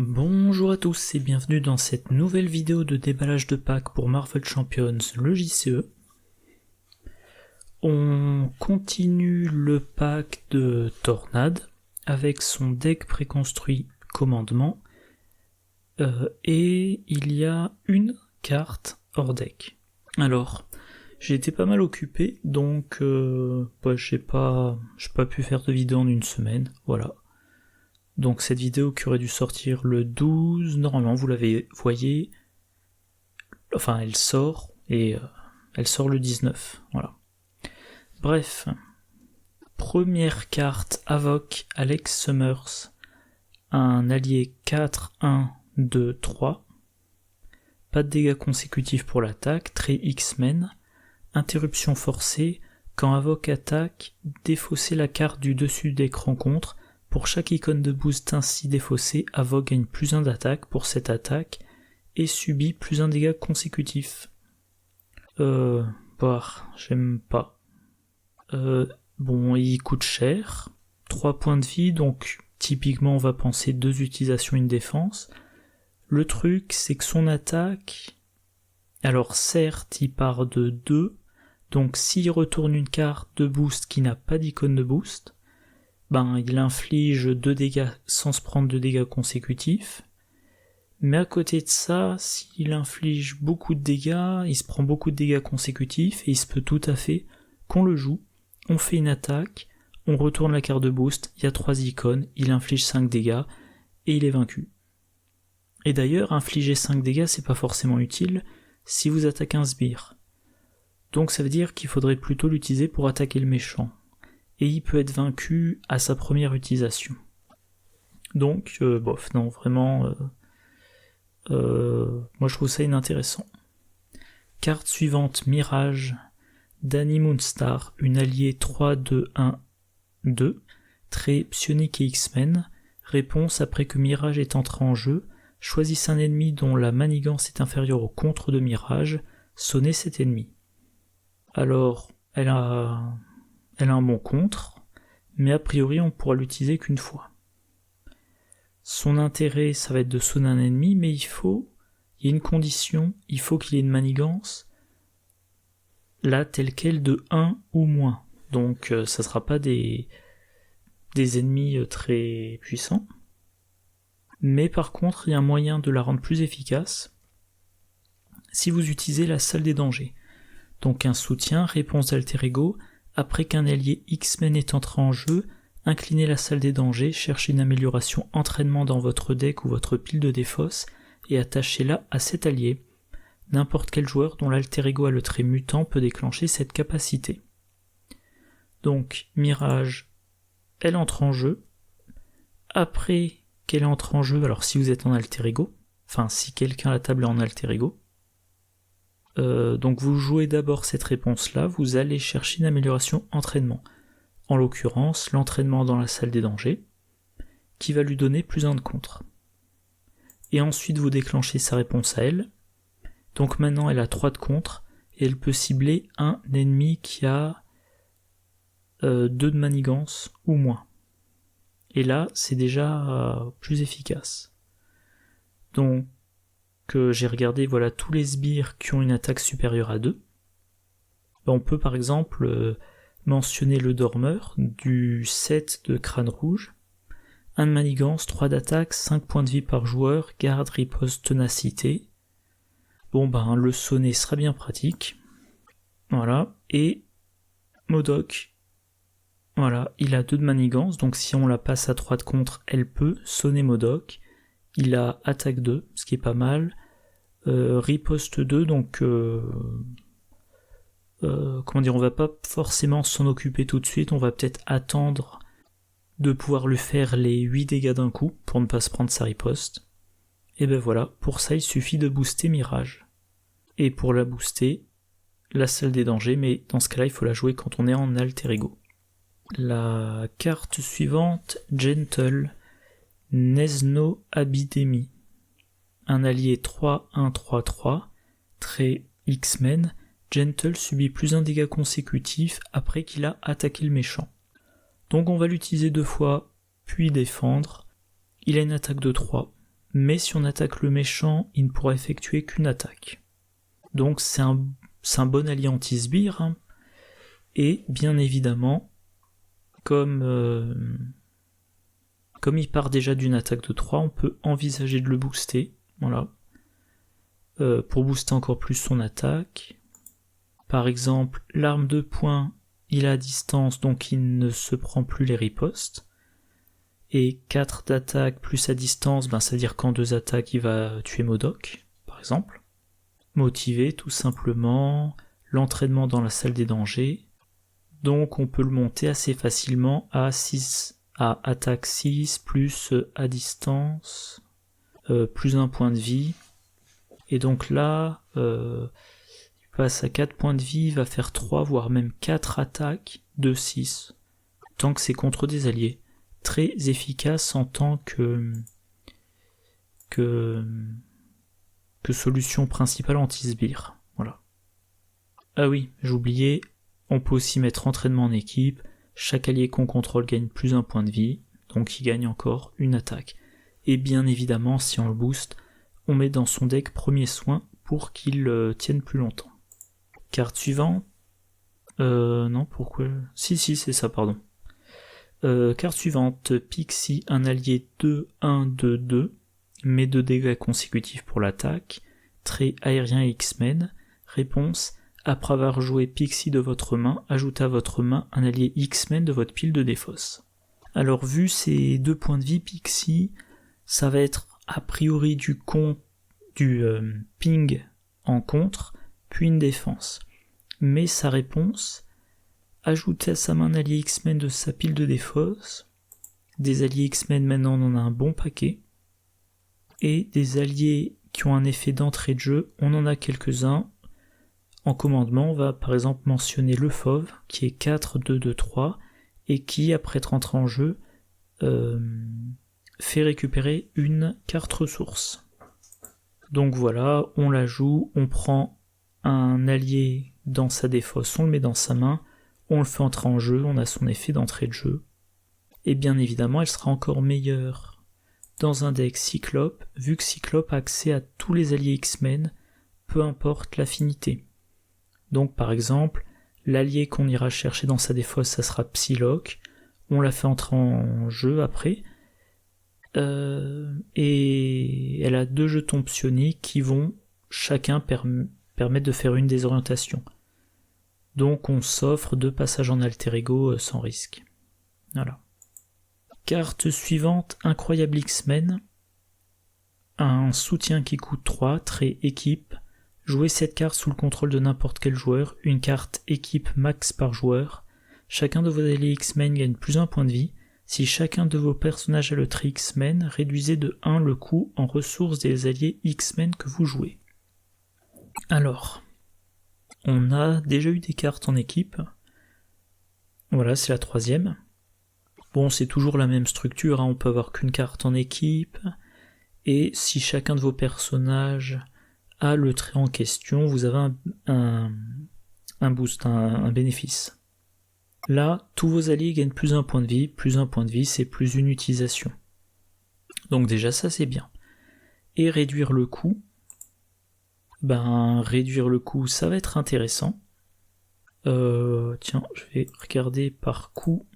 Bonjour à tous et bienvenue dans cette nouvelle vidéo de déballage de pack pour Marvel Champions, le JCE. On continue le pack de Tornade avec son deck préconstruit commandement et il y a une carte hors deck. Alors, j'ai été pas mal occupé donc j'ai pas pu faire de vidéo en une semaine, voilà. Donc cette vidéo qui aurait dû sortir le 12, normalement vous voyez, enfin elle sort, et elle sort le 19, voilà. Bref, première carte Avoc Alex Summers, un allié 4, 1, 2, 3, pas de dégâts consécutifs pour l'attaque, trait X-Men, interruption forcée, quand Avoc attaque, défaussez la carte du dessus d'écran contre. Pour chaque icône de boost ainsi défaussée, Avoc gagne plus 1 d'attaque pour cette attaque et subit plus 1 dégât consécutif. J'aime pas. Bon, il coûte cher, 3 points de vie, donc typiquement on va penser 2 utilisations, une défense. Le truc, c'est que son attaque, alors certes il part de 2, donc s'il retourne une carte de boost qui n'a pas d'icône de boost, il inflige 2 dégâts sans se prendre de dégâts consécutifs. Mais à côté de ça, s'il inflige beaucoup de dégâts, il se prend beaucoup de dégâts consécutifs et il se peut tout à fait qu'on le joue, on fait une attaque, on retourne la carte de boost, il y a 3 icônes, il inflige 5 dégâts et il est vaincu. Et d'ailleurs, infliger 5 dégâts c'est pas forcément utile si vous attaquez un sbire. Donc ça veut dire qu'il faudrait plutôt l'utiliser pour attaquer le méchant. Et il peut être vaincu à sa première utilisation. Donc, vraiment, moi je trouve ça inintéressant. Carte suivante, Mirage, Danny Moonstar, une alliée 3, 2, 1, 2, trait psionique et X-Men, réponse après que Mirage est entré en jeu, choisissez un ennemi dont la manigance est inférieure au contre de Mirage, sonnez cet ennemi. Alors, elle a un bon contre, mais a priori on pourra l'utiliser qu'une fois. Son intérêt, ça va être de sonner un ennemi, mais il y a une condition, il faut qu'il ait une manigance, là telle quelle de 1 ou moins. Donc ça sera pas des ennemis très puissants. Mais par contre, il y a un moyen de la rendre plus efficace si vous utilisez la salle des dangers. Donc un soutien, réponse d'alter ego. Après qu'un allié X-Men est entré en jeu, inclinez la salle des dangers, cherchez une amélioration entraînement dans votre deck ou votre pile de défausse et attachez-la à cet allié. N'importe quel joueur dont l'alter ego a le trait mutant peut déclencher cette capacité. Donc, Mirage, elle entre en jeu. Après qu'elle entre en jeu, alors si vous êtes en alter ego, enfin si quelqu'un à la table est en alter ego, donc vous jouez d'abord cette réponse-là, vous allez chercher une amélioration entraînement. En l'occurrence, l'entraînement dans la salle des dangers, qui va lui donner plus 1 de contre. Et ensuite vous déclenchez sa réponse à elle. Donc maintenant elle a 3 de contre, et elle peut cibler un ennemi qui a 2 de manigance ou moins. Et là, c'est déjà plus efficace. Donc, j'ai regardé tous les sbires qui ont une attaque supérieure à 2. On peut par exemple mentionner le dormeur du set de crâne rouge, 1 de manigance, 3 d'attaque, 5 points de vie par joueur, garde, riposte, ténacité. Le sonnet sera bien pratique. Voilà, et MODOK, voilà, il a 2 de manigance, donc si on la passe à 3 de contre, elle peut sonner MODOK. Il a attaque 2, ce qui est pas mal. Riposte 2, donc on va pas forcément s'en occuper tout de suite, on va peut-être attendre de pouvoir lui faire les 8 dégâts d'un coup pour ne pas se prendre sa riposte. Et voilà, pour ça il suffit de booster Mirage. Et pour la booster, la salle des dangers, mais dans ce cas-là il faut la jouer quand on est en alter ego. La carte suivante, Gentle, Nesno Abidemi. Un allié 3-1-3-3, trait X-Men, Gentle subit plus 1 dégât consécutif après qu'il a attaqué le méchant. Donc on va l'utiliser 2 fois, puis défendre. Il a une attaque de 3, mais si on attaque le méchant, il ne pourra effectuer qu'une attaque. Donc c'est un bon allié anti-sbire, hein. Et bien évidemment, comme il part déjà d'une attaque de 3, on peut envisager de le booster, voilà, pour booster encore plus son attaque. Par exemple, l'arme de poing, il est à distance, donc il ne se prend plus les ripostes. Et 4 d'attaque plus à distance, ça veut dire qu'en 2 attaques, il va tuer MODOK, par exemple. Motivé, tout simplement, l'entraînement dans la salle des dangers. Donc on peut le monter assez facilement à attaque 6, plus à distance, plus 1 point de vie. Et donc là, il passe à 4 points de vie, il va faire 3, voire même 4 attaques de 6, tant que c'est contre des alliés. Très efficace en tant que solution principale anti-sbire. Voilà. Ah oui, j'oubliais, on peut aussi mettre entraînement en équipe, chaque allié qu'on contrôle gagne plus 1 point de vie, donc il gagne encore une attaque. Et bien évidemment, si on le booste, on met dans son deck premier soin pour qu'il tienne plus longtemps. Carte suivante. Non, pourquoi? Si, c'est ça, pardon. Carte suivante, Pixie, un allié 2-1-2-2, met 2 dégâts consécutifs pour l'attaque. Trait aérien et X-Men. Réponse, après avoir joué Pixie de votre main, ajoutez à votre main un allié X-Men de votre pile de défausse. Alors vu ces 2 points de vie, Pixie, ça va être a priori du ping en contre, puis une défense. Mais sa réponse, ajouter à sa main un allié X-Men de sa pile de défausse. Des alliés X-Men, maintenant on en a un bon paquet. Et des alliés qui ont un effet d'entrée de jeu, on en a quelques-uns. En commandement, on va par exemple mentionner le fauve, qui est 4-2-2-3, et qui, après être entré en jeu, fait récupérer une carte ressource. Donc voilà, on la joue, on prend un allié dans sa défausse, on le met dans sa main, on le fait entrer en jeu, on a son effet d'entrée de jeu. Et bien évidemment, elle sera encore meilleure dans un deck Cyclope, vu que Cyclope a accès à tous les alliés X-Men, peu importe l'affinité. Donc par exemple, l'allié qu'on ira chercher dans sa défausse, ça sera Psylocke, on la fait entrer en jeu après, et elle a 2 jetons psioniques qui vont chacun permettre de faire une désorientation. Donc on s'offre 2 passages en alter ego sans risque. Voilà. Carte suivante, Incroyable X-Men. Un soutien qui coûte 3, trait équipe. Jouez cette carte sous le contrôle de n'importe quel joueur, une carte équipe max par joueur. Chacun de vos alliés X-Men gagne plus 1 point de vie. Si chacun de vos personnages a le trait X-Men, réduisez de 1 le coût en ressources des alliés X-Men que vous jouez. Alors, on a déjà eu des cartes en équipe. Voilà, c'est la 3e. Bon, c'est toujours la même structure, hein, on peut avoir qu'une carte en équipe. Et si chacun de vos personnages a le trait en question, vous avez un boost, un bénéfice. Là, tous vos alliés gagnent plus 1 point de vie. Plus 1 point de vie, c'est plus une utilisation. Donc déjà, ça c'est bien. Et réduire le coût, réduire le coût, ça va être intéressant. Tiens, je vais regarder par coût.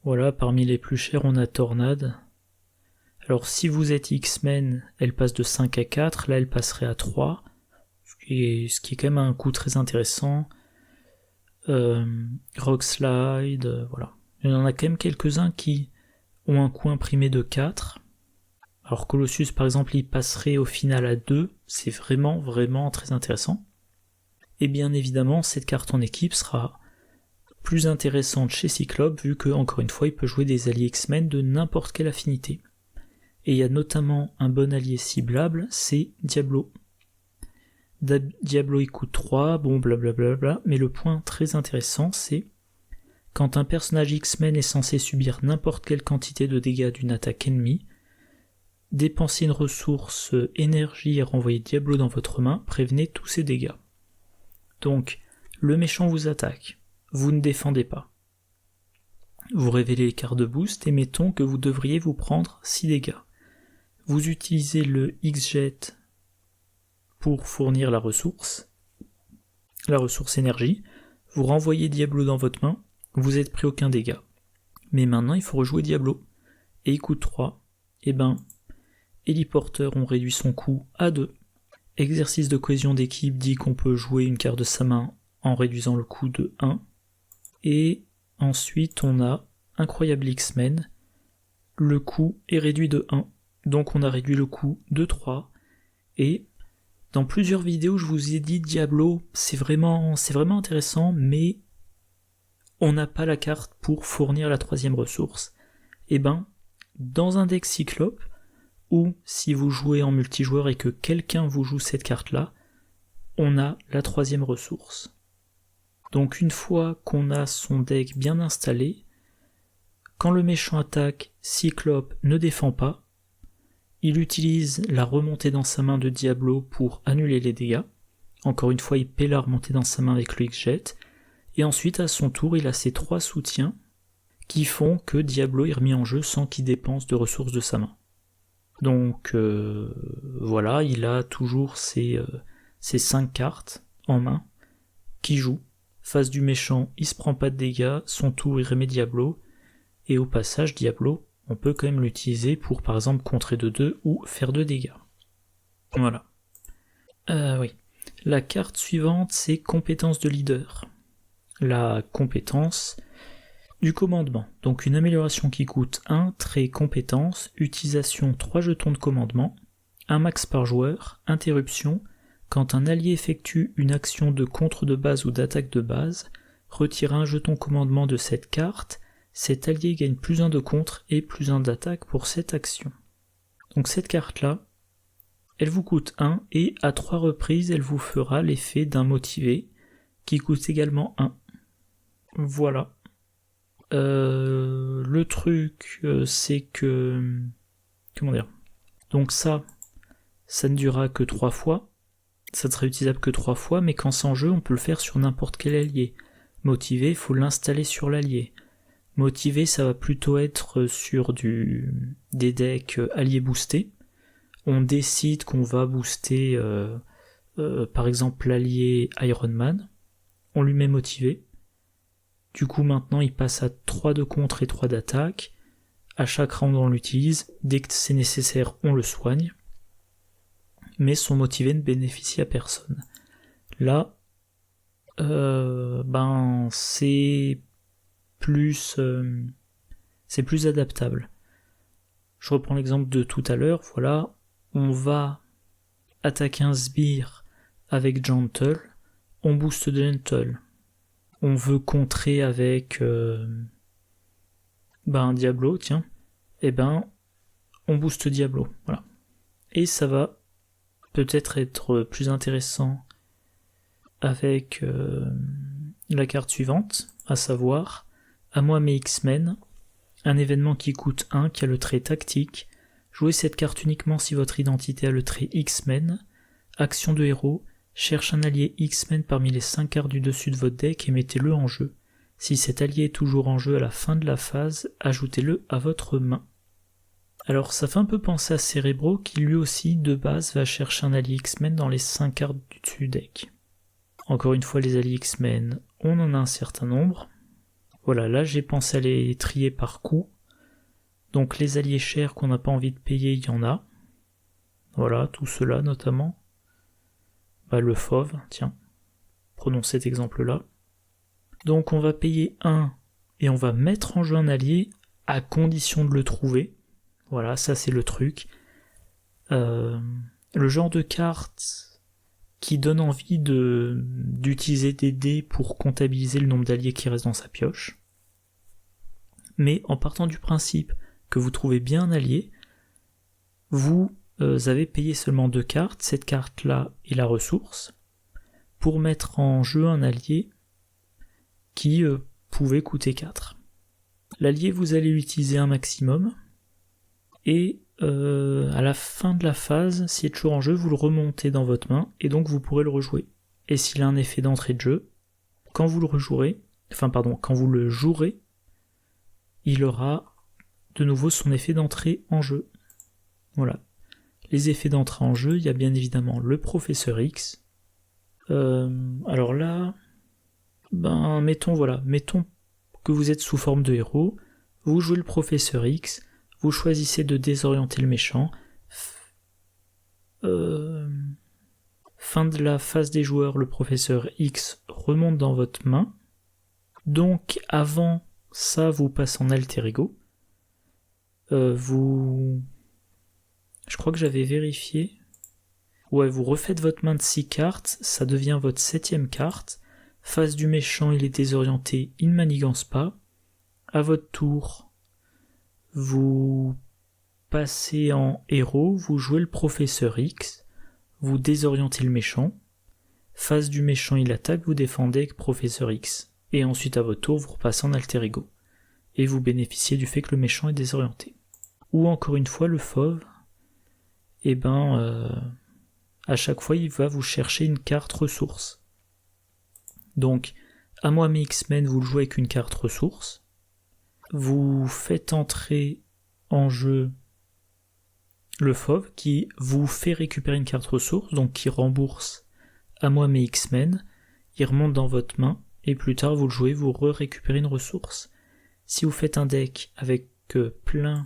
Voilà, parmi les plus chers, on a Tornade. Alors si vous êtes X-Men, elle passe de 5 à 4, là elle passerait à 3, ce qui est quand même un coût très intéressant. Rockslide, voilà. Il y en a quand même quelques-uns qui ont un coût imprimé de 4. Alors Colossus par exemple, il passerait au final à 2, c'est vraiment très intéressant. Et bien évidemment, cette carte en équipe sera plus intéressante chez Cyclope, vu que, encore une fois, il peut jouer des alliés X-Men de n'importe quelle affinité. Et il y a notamment un bon allié ciblable, c'est Diablo. Diablo il coûte 3, bon blablabla, mais le point très intéressant c'est quand un personnage X-Men est censé subir n'importe quelle quantité de dégâts d'une attaque ennemie, dépensez une ressource énergie et renvoyez Diablo dans votre main, prévenez tous ces dégâts. Donc, le méchant vous attaque, vous ne défendez pas. Vous révélez les cartes de boost et mettons que vous devriez vous prendre 6 dégâts. vous utilisez le X-Jet pour fournir la ressource énergie, vous renvoyez Diablo dans votre main, vous êtes pris aucun dégât. Mais maintenant il faut rejouer Diablo, et il coûte 3, et Héliporteur on réduit son coût à 2. Exercice de cohésion d'équipe dit qu'on peut jouer une carte de sa main en réduisant le coût de 1. Et ensuite on a Incroyable X-Men, le coût est réduit de 1, donc on a réduit le coût de 3, et dans plusieurs vidéos je vous ai dit Diablo c'est vraiment intéressant, mais on n'a pas la carte pour fournir la troisième ressource. Et dans un deck Cyclope, ou si vous jouez en multijoueur et que quelqu'un vous joue cette carte-là, on a la troisième ressource. Donc une fois qu'on a son deck bien installé, quand le méchant attaque, Cyclope ne défend pas, il utilise la remontée dans sa main de Diablo pour annuler les dégâts. Encore une fois, il paie la remontée dans sa main avec le X-Jet, et ensuite à son tour, il a ses 3 soutiens qui font que Diablo est remis en jeu sans qu'il dépense de ressources de sa main. Donc voilà, il a toujours ses 5 cartes en main qui jouent. Face du méchant, il se prend pas de dégâts, son tour il remet Diablo, et au passage Diablo, on peut quand même l'utiliser pour par exemple contrer de 2 ou faire 2 dégâts. Voilà. Oui. La carte suivante c'est compétence de leader. La compétence du commandement, donc une amélioration qui coûte 1, trait compétence, utilisation 3 jetons de commandement, 1 max par joueur, interruption, quand un allié effectue une action de contre de base ou d'attaque de base, retire un jeton commandement de cette carte, cet allié gagne plus 1 de contre et plus 1 d'attaque pour cette action. Donc cette carte-là, elle vous coûte 1 et à 3 reprises elle vous fera l'effet d'un motivé qui coûte également 1. Voilà. Le truc, c'est que... Comment dire ? Donc ça ne durera que 3 fois. Ça ne sera utilisable que 3 fois, mais quand c'est en jeu, on peut le faire sur n'importe quel allié. Motivé, il faut l'installer sur l'allié. Motivé, ça va plutôt être sur des decks alliés boostés. On décide qu'on va booster, par exemple, l'allié Iron Man. On lui met motivé. Du coup, maintenant, il passe à 3 de contre et 3 d'attaque. À chaque round, on l'utilise. Dès que c'est nécessaire, on le soigne. Mais son motivé ne bénéficie à personne. Là, c'est plus adaptable. Je reprends l'exemple de tout à l'heure. Voilà, on va attaquer un sbire avec Gentle. On booste Gentle. On veut contrer avec un Diablo, tiens, on booste Diablo, voilà. Et ça va peut-être être plus intéressant avec la carte suivante, à savoir À moi mes X-Men, un événement qui coûte 1, qui a le trait tactique. Jouez cette carte uniquement si votre identité a le trait X-Men. Action de héros. Cherche un allié X-Men parmi les 5 cartes du dessus de votre deck et mettez-le en jeu. Si cet allié est toujours en jeu à la fin de la phase, ajoutez-le à votre main. Alors ça fait un peu penser à Cerebro qui lui aussi de base va chercher un allié X-Men dans les 5 cartes du dessus du deck. Encore une fois les alliés X-Men, on en a un certain nombre. Voilà, là j'ai pensé à les trier par coup. Donc les alliés chers qu'on n'a pas envie de payer, il y en a. Voilà, tout cela notamment. Le fauve, tiens, prenons cet exemple-là. Donc on va payer 1 et on va mettre en jeu un allié à condition de le trouver. Voilà, ça c'est le truc. Le genre de carte qui donne envie d'utiliser des dés pour comptabiliser le nombre d'alliés qui restent dans sa pioche. Mais en partant du principe que vous trouvez bien un allié, vous avez payé seulement 2 cartes, cette carte-là est la ressource, pour mettre en jeu un allié qui pouvait coûter 4. L'allié, vous allez l'utiliser un maximum, et à la fin de la phase, s'il est toujours en jeu, vous le remontez dans votre main, et donc vous pourrez le rejouer. Et s'il a un effet d'entrée de jeu, quand vous le jouerez, il aura de nouveau son effet d'entrée en jeu. Voilà. les effets d'entrée en jeu, il y a bien évidemment le Professeur X. Alors là, mettons que vous êtes sous forme de héros, vous jouez le Professeur X, vous choisissez de désorienter le méchant. Fin de la phase des joueurs, le Professeur X remonte dans votre main. Donc avant ça, vous passez en alter ego. Je crois que j'avais vérifié. Ouais, vous refaites votre main de 6 cartes, ça devient votre 7ème carte. Face du méchant, il est désorienté, il ne manigance pas. À votre tour, vous passez en héros, vous jouez le Professeur X, vous désorientez le méchant. Face du méchant, il attaque, vous défendez avec Professeur X. Et ensuite, à votre tour, vous repassez en alter ego. Et vous bénéficiez du fait que le méchant est désorienté. Ou encore une fois, le fauve, à chaque fois, il va vous chercher une carte ressource. Donc, à moi mes X-Men, vous le jouez avec une carte ressource. Vous faites entrer en jeu le fauve qui vous fait récupérer une carte ressource, donc qui rembourse à moi mes X-Men. Il remonte dans votre main, et plus tard vous le jouez, vous récupérez une ressource. Si vous faites un deck avec plein...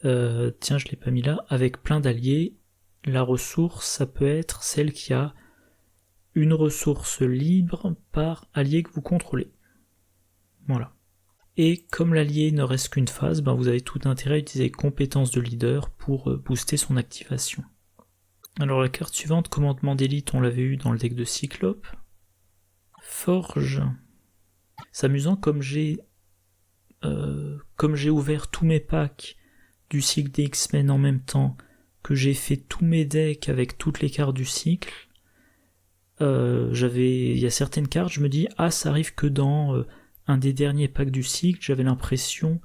je l'ai pas mis là. Avec plein d'alliés, la ressource, ça peut être celle qui a une ressource libre par allié que vous contrôlez. Voilà. Et comme l'allié ne reste qu'une phase, vous avez tout intérêt à utiliser compétences de leader pour booster son activation. Alors la carte suivante, commandement d'élite, on l'avait eu dans le deck de Cyclope. Forge. C'est amusant, comme j'ai ouvert tous mes packs du cycle des X-Men en même temps, que j'ai fait tous mes decks avec toutes les cartes du cycle, il y a certaines cartes, je me dis, ça arrive que dans un des derniers packs du cycle, j'avais l'impression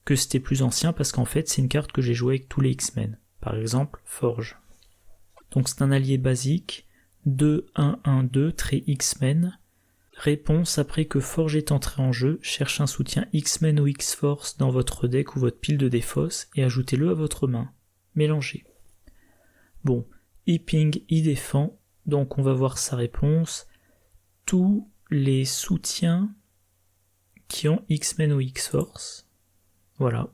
que c'était plus ancien, parce qu'en fait, c'est une carte que j'ai jouée avec tous les X-Men. Par exemple, Forge. Donc c'est un allié basique, 2-1-1-2, trait X-Men. Réponse, après que Forge est entré en jeu, cherche un soutien X-Men ou X-Force dans votre deck ou votre pile de défausse et ajoutez-le à votre main. Mélangez. Bon, E-Ping, il défend, donc on va voir sa réponse. Tous les soutiens qui ont X-Men ou X-Force, voilà.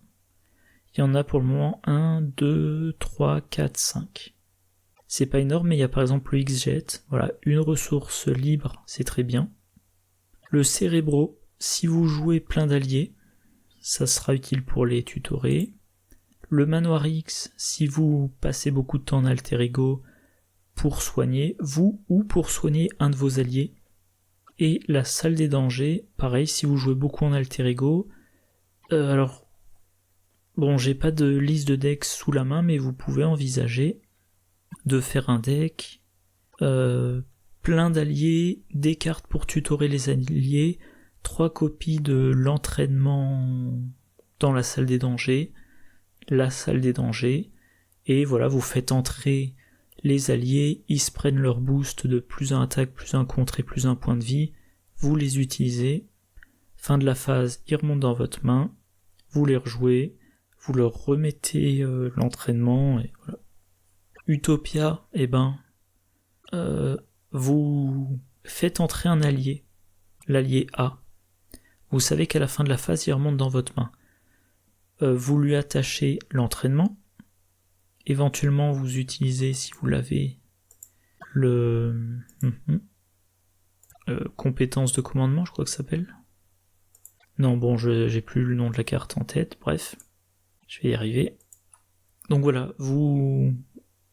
Il y en a pour le moment 1, 2, 3, 4, 5. C'est pas énorme, mais il y a par exemple le X-Jet, voilà, une ressource libre, c'est très bien. Le Cérébro, si vous jouez plein d'alliés, ça sera utile pour les tutorer. Le Manoir X, si vous passez beaucoup de temps en alter ego pour soigner vous ou pour soigner un de vos alliés. Et la Salle des Dangers, pareil, si vous jouez beaucoup en alter ego. J'ai pas de liste de decks sous la main, mais vous pouvez envisager de faire un deck plein d'alliés, des cartes pour tutorer les alliés, 3 copies de l'entraînement dans la Salle des Dangers, la Salle des Dangers, et voilà, vous faites entrer les alliés, ils se prennent leur boost de plus 1 attaque, plus 1 contre et plus 1 point de vie, vous les utilisez, fin de la phase, ils remontent dans votre main, vous les rejouez, vous leur remettez l'entraînement, et voilà. Utopia, vous faites entrer un allié, l'allié A. Vous savez qu'à la fin de la phase, il remonte dans votre main. Vous lui attachez l'entraînement. Éventuellement, vous utilisez, si vous l'avez, le compétence de commandement, je crois que ça s'appelle. Non, j'ai plus le nom de la carte en tête, bref. Je vais y arriver. Donc voilà, vous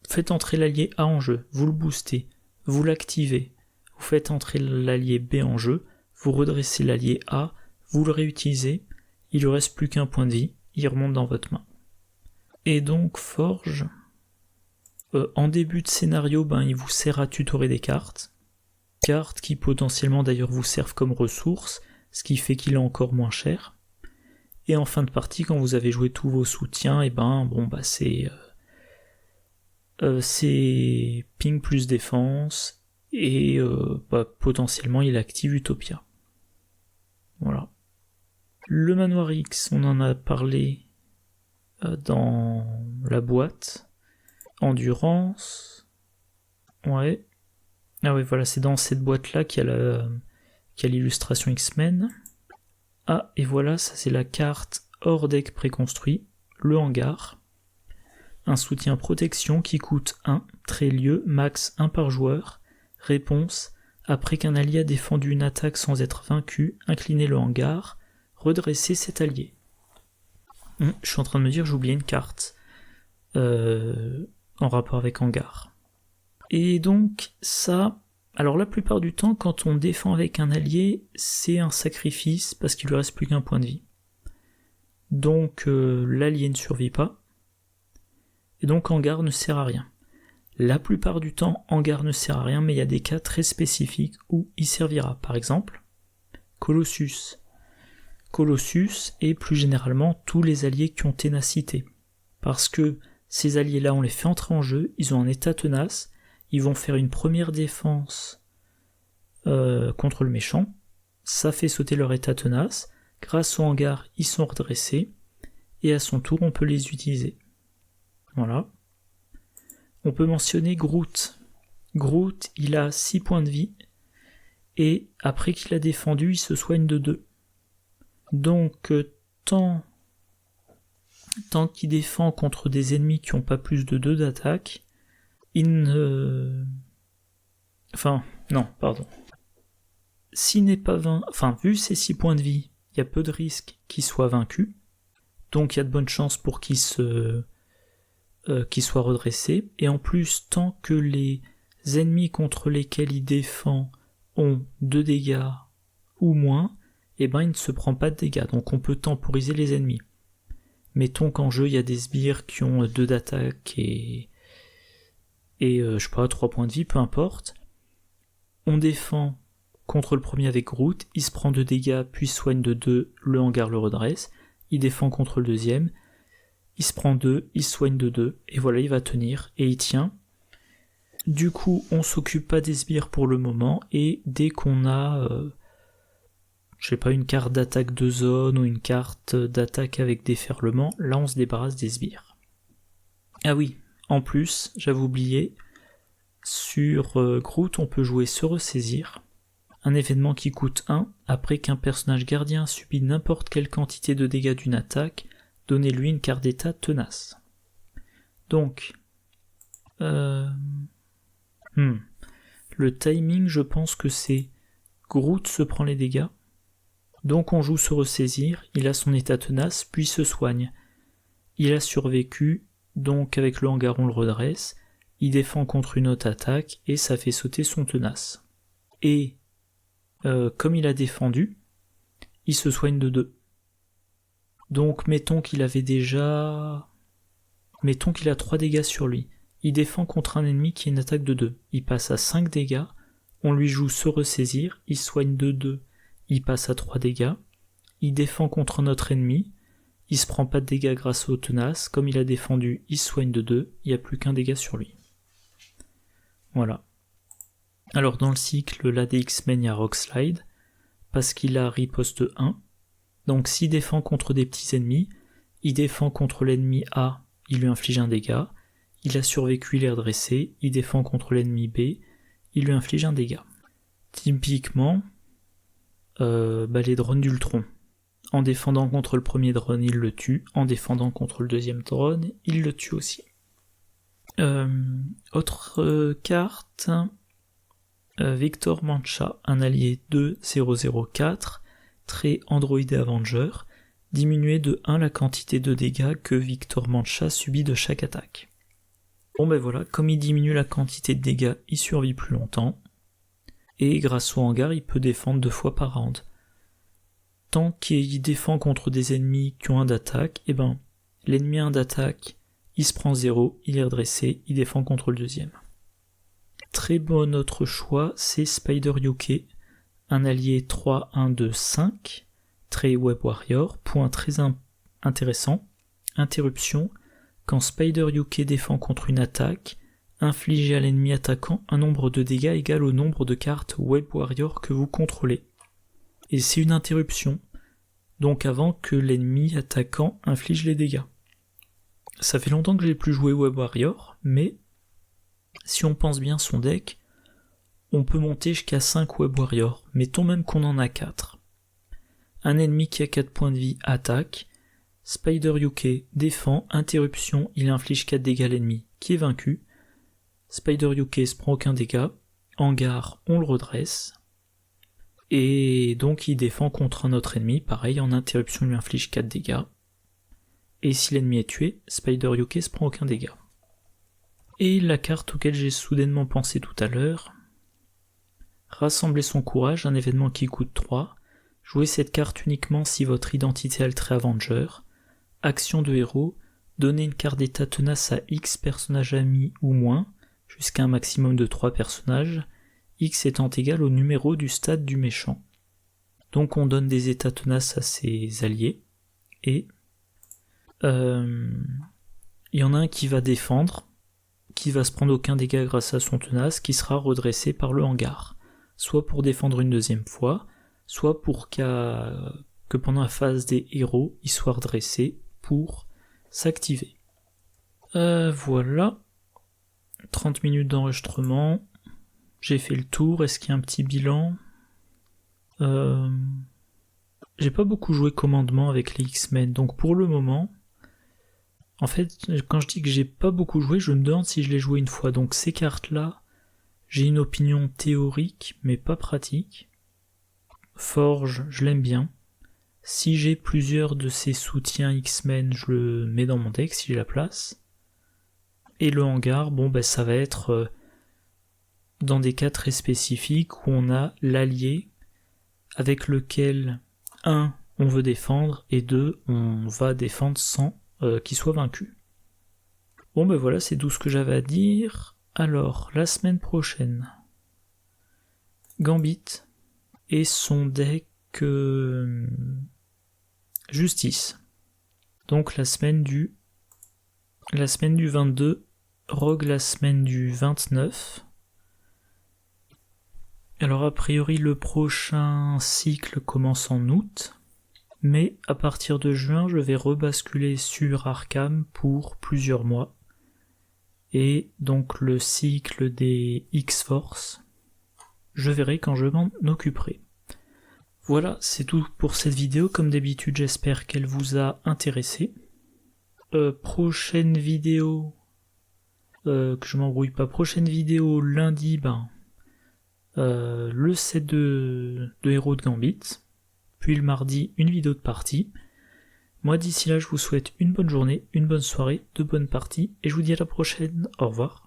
faites entrer l'allié A en jeu, vous le boostez, vous l'activez, vous faites entrer l'allié B en jeu, vous redressez l'allié A, vous le réutilisez, il ne reste plus qu'un point de vie, il remonte dans votre main. Et donc Forge, en début de scénario, il vous sert à tutorer des cartes qui potentiellement d'ailleurs vous servent comme ressources, ce qui fait qu'il est encore moins cher. Et en fin de partie, quand vous avez joué tous vos soutiens, c'est ping plus défense, et potentiellement il active Utopia. Voilà. Le Manoir X, on en a parlé dans la boîte. Endurance. Ouais. Ah oui, voilà, c'est dans cette boîte-là qu'il y a l'illustration X-Men. Ah, et voilà, ça c'est la carte hors deck préconstruit, le hangar. Un soutien protection qui coûte 1, trait lieu, max 1 par joueur. Réponse, après qu'un allié a défendu une attaque sans être vaincu, inclinez le hangar, redressez cet allié. Je suis en train de me dire que j'ai oublié une carte en rapport avec hangar. Et donc ça, alors la plupart du temps quand on défend avec un allié, c'est un sacrifice parce qu'il lui reste plus qu'un point de vie. Donc l'allié ne survit pas, et donc hangar ne sert à rien. La plupart du temps, hangar ne sert à rien, mais il y a des cas très spécifiques où il servira. Par exemple, Colossus. Colossus et plus généralement tous les alliés qui ont ténacité. Parce que ces alliés-là, on les fait entrer en jeu, ils ont un état tenace, ils vont faire une première défense contre le méchant, ça fait sauter leur état tenace, grâce au hangar, ils sont redressés, et à son tour, on peut les utiliser. Voilà. On peut mentionner Groot. Groot, il a 6 points de vie, et après qu'il a défendu, il se soigne de 2. Donc, tant qu'il défend contre des ennemis qui n'ont pas plus de 2 d'attaque, il ne... Enfin, non, pardon. S'il n'est pas vu ses 6 points de vie, il y a peu de risques qu'il soit vaincu, donc il y a de bonnes chances pour qu'il soit redressé, et en plus, tant que les ennemis contre lesquels il défend ont 2 dégâts ou moins, il ne se prend pas de dégâts, donc on peut temporiser les ennemis. Mettons qu'en jeu, il y a des sbires qui ont 2 d'attaque et je sais pas, 3 points de vie, peu importe. On défend contre le premier avec Groot, il se prend 2 dégâts, puis soigne de 2, le hangar le redresse. Il défend contre le deuxième, il se prend 2, il soigne de 2, et voilà, il va tenir, et il tient. Du coup, on s'occupe pas des sbires pour le moment, et dès qu'on a, une carte d'attaque de zone, ou une carte d'attaque avec déferlement, là on se débarrasse des sbires. Ah oui, en plus, j'avais oublié, sur Groot, on peut jouer se ressaisir, un événement qui coûte 1, après qu'un personnage gardien subit n'importe quelle quantité de dégâts d'une attaque, donnez-lui une carte d'état tenace. Donc, le timing, je pense que c'est Groot se prend les dégâts, donc on joue se ressaisir, il a son état tenace, puis se soigne. Il a survécu, donc avec le hangar on le redresse, il défend contre une autre attaque, et ça fait sauter son tenace. Et comme il a défendu, il se soigne de 2. Donc mettons qu'il a 3 dégâts sur lui. Il défend contre un ennemi qui a une attaque de 2. Il passe à 5 dégâts, on lui joue se ressaisir, il soigne de 2, il passe à 3 dégâts. Il défend contre un autre ennemi, il se prend pas de dégâts grâce au tenace, comme il a défendu, il soigne de 2, il n'y a plus qu'un dégât sur lui. Voilà. Alors dans le cycle, là des X-Men, il y a Rockslide, parce qu'il a riposte 1. Donc s'il défend contre des petits ennemis, il défend contre l'ennemi A, il lui inflige un dégât, il a survécu, il est redressé, il défend contre l'ennemi B, il lui inflige un dégât. Typiquement, les drones d'Ultron. En défendant contre le premier drone, il le tue, en défendant contre le deuxième drone, il le tue aussi. Autre carte... Victor Mancha, un allié 2-0-0-4, trait Android et Avenger, diminuer de 1 la quantité de dégâts que Victor Mancha subit de chaque attaque. Bon voilà, comme il diminue la quantité de dégâts, il survit plus longtemps, et grâce au hangar, il peut défendre 2 fois par round. Tant qu'il défend contre des ennemis qui ont 1 d'attaque, l'ennemi a 1 d'attaque, il se prend 0, il est redressé, il défend contre le deuxième. Très bon autre choix, c'est Spider-Yuke, un allié 3-1-2-5, trait Web Warrior, point très intéressant, interruption, quand Spider-Yuke défend contre une attaque, infligez à l'ennemi attaquant un nombre de dégâts égal au nombre de cartes Web Warrior que vous contrôlez. Et c'est une interruption, donc avant que l'ennemi attaquant inflige les dégâts. Ça fait longtemps que j'ai plus joué Web Warrior, mais si on pense bien son deck, on peut monter jusqu'à 5 Web Warrior. Mettons même qu'on en a 4. Un ennemi qui a 4 points de vie attaque, Spider Yuke défend, interruption, il inflige 4 dégâts à l'ennemi qui est vaincu, Spider Yuke se prend aucun dégât, hangar on le redresse, et donc il défend contre un autre ennemi, pareil en interruption il lui inflige 4 dégâts, et si l'ennemi est tué, Spider Yuke se prend aucun dégât. Et la carte auquel j'ai soudainement pensé tout à l'heure, rassembler son courage, un événement qui coûte 3, jouez cette carte uniquement si votre identité altérée Avenger, action de héros, donnez une carte d'état tenace à X personnages amis ou moins, jusqu'à un maximum de 3 personnages, X étant égal au numéro du stade du méchant. Donc on donne des états tenaces à ses alliés, et il y en a un qui va défendre, qui va se prendre aucun dégât grâce à son tenace, qui sera redressé par le hangar, soit pour défendre une deuxième fois, soit pour que pendant la phase des héros, il soit redressé pour s'activer. Voilà, 30 minutes d'enregistrement, j'ai fait le tour, est-ce qu'il y a un petit bilan ? J'ai pas beaucoup joué commandement avec les X-Men, donc pour le moment, en fait, quand je dis que j'ai pas beaucoup joué, je me demande si je l'ai joué une fois, donc ces cartes-là, j'ai une opinion théorique, mais pas pratique. Forge, je l'aime bien. Si j'ai plusieurs de ces soutiens X-Men, je le mets dans mon deck si j'ai la place. Et le hangar, bon ben ça va être dans des cas très spécifiques où on a l'allié avec lequel 1 on veut défendre et 2 on va défendre sans qu'il soit vaincu. Bon ben voilà, c'est tout ce que j'avais à dire. Alors, la semaine prochaine, Gambit et son deck Justice. Donc la semaine du 22, Rogue la semaine du 29. Alors a priori le prochain cycle commence en août, mais à partir de juin je vais rebasculer sur Arkham pour plusieurs mois. Et donc le cycle des X-Force, je verrai quand je m'en occuperai. Voilà, c'est tout pour cette vidéo. Comme d'habitude, j'espère qu'elle vous a intéressé. Prochaine vidéo, que je m'embrouille pas, prochaine vidéo lundi, le set de héros de Gambit. Puis le mardi, une vidéo de partie. Moi d'ici là, je vous souhaite une bonne journée, une bonne soirée, de bonnes parties, et je vous dis à la prochaine. Au revoir.